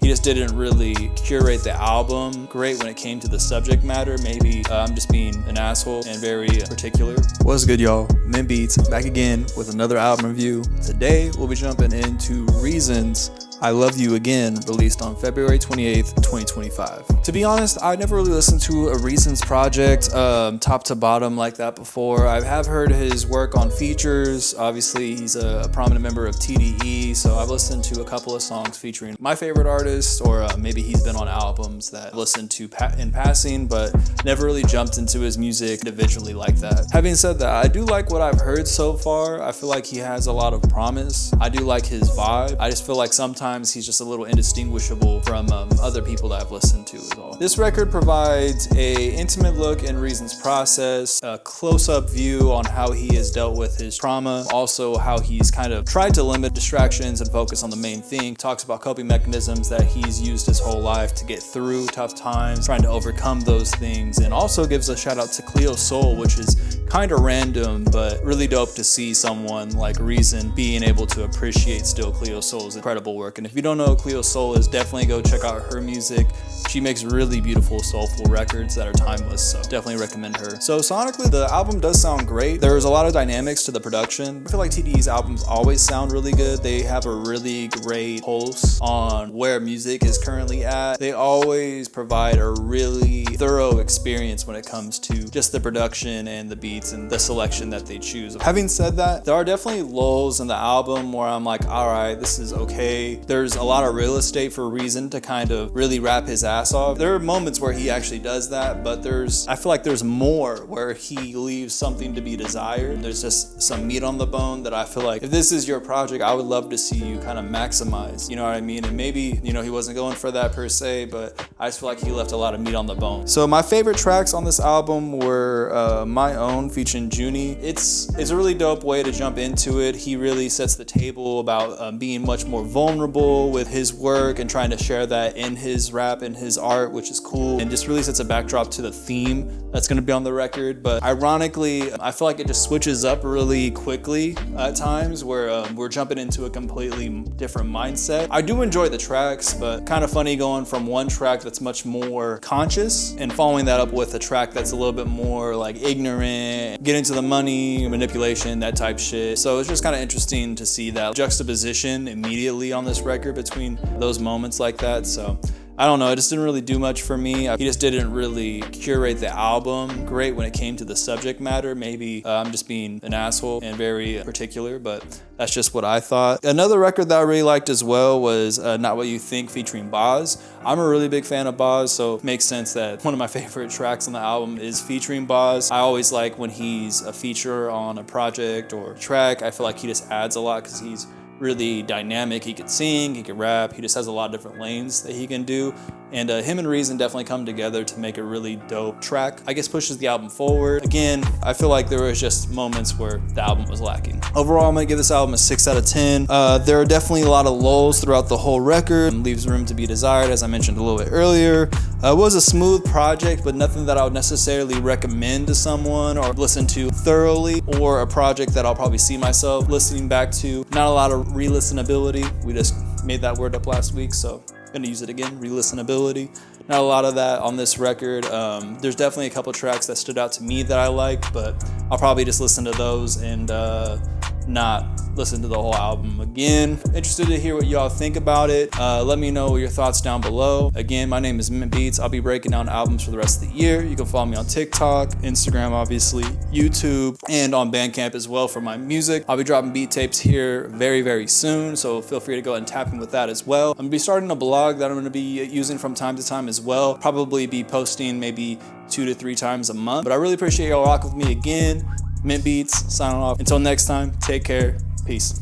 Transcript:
He just didn't really curate the album great when it came to the subject matter. Maybe I'm just being an asshole and very particular. What's good, y'all? Mint Beats back again with another album review. Today we'll be jumping into Reasons I Love You Again, released on February 28th, 2025. To be honest, I never really listened to a Reasons project top to bottom like that before. I have heard his work on features. Obviously, he's a prominent member of TDE, so I've listened to a couple of songs featuring my favorite artist, or maybe he's been on albums that I've listened to in passing, but never really jumped into his music individually like that. Having said that, I do like what I've heard so far. I feel like he has a lot of promise. I do like his vibe. I just feel like sometimes he's just a little indistinguishable from other people that I've listened to as well. This record provides a intimate look in Reason's process, a close-up view on how he has dealt with his trauma, also how he's kind of tried to limit distractions and focus on the main thing. Talks about coping mechanisms that he's used his whole life to get through tough times, trying to overcome those things, and also gives a shout out to Cleo Soul, which is kind of random, but really dope to see someone like Reason being able to appreciate still Cleo Soul's incredible work. And if you don't know who Cleo Soul is, definitely go check out her music. She makes really beautiful, soulful records that are timeless, so definitely recommend her. So sonically, the album does sound great. There's a lot of dynamics to the production. I feel like TDE's albums always sound really good. They have a really great pulse on where music is currently at. They always provide a really thorough experience when it comes to just the production and the beats and the selection that they choose. Having said that, there are definitely lulls in the album where I'm like, all right, this is okay. There's a lot of real estate for Reason to kind of really wrap his ass off. There are moments where he actually does that, but I feel like there's more where he leaves something to be desired. There's just some meat on the bone that I feel like if this is your project, I would love to see you kind of maximize, you know what I mean? And maybe, you know, he wasn't going for that per se, but I just feel like he left a lot of meat on the bone. So my favorite tracks on this album were My Own featuring Junie. It's a really dope way to jump into it. He really sets the table about being much more vulnerable with his work and trying to share that in his rap and his art, which is cool, and just really sets a backdrop to the theme that's going to be on the record. But ironically, I feel like it just switches up really quickly at times where we're jumping into a completely different mindset. I do enjoy the tracks, but kind of funny going from one track that's much more conscious and following that up with a track that's a little bit more like ignorant, get into the money, manipulation, that type shit. So it's just kind of interesting to see that juxtaposition immediately on this record between those moments like that. So I don't know, it just didn't really do much for me. He just didn't really curate the album great when it came to the subject matter. Maybe I'm just being an asshole and very particular, but that's just what I thought. Another record that I really liked as well was Not What You Think featuring Boz. I'm a really big fan of Boz, so it makes sense that one of my favorite tracks on the album is featuring Boz. I always like when he's a feature on a project or track. I feel like he just adds a lot because he's really dynamic. He can sing, he can rap, he just has a lot of different lanes that he can do. And him and Reason definitely come together to make a really dope track. I guess pushes the album forward. Again, I feel like there was just moments where the album was lacking. Overall, I'm gonna give this album a 6 out of 10. There are definitely a lot of lulls throughout the whole record and leaves room to be desired, as I mentioned a little bit earlier. It was a smooth project, but nothing that I would necessarily recommend to someone or listen to thoroughly, or a project that I'll probably see myself listening back to. Not a lot of re-listenability. We just made that word up last week, so I'm gonna use it again, re-listenability. Not a lot of that on this record. There's definitely a couple tracks that stood out to me that I like, but I'll probably just listen to those and not listen to the whole album again. Interested to hear what y'all think about it. Let me know your thoughts down below. Again, my name is Mint Beats. I'll be breaking down albums for the rest of the year. You can follow me on TikTok, Instagram, obviously, YouTube, and on Bandcamp as well for my music. I'll be dropping beat tapes here very, very soon, so feel free to go ahead and tap in with that as well. I'm gonna be starting a blog that I'm gonna be using from time to time as well. Probably be posting maybe 2 to 3 times a month. But I really appreciate y'all rocking with me again. Mint Beats, signing off. Until next time, take care. Peace.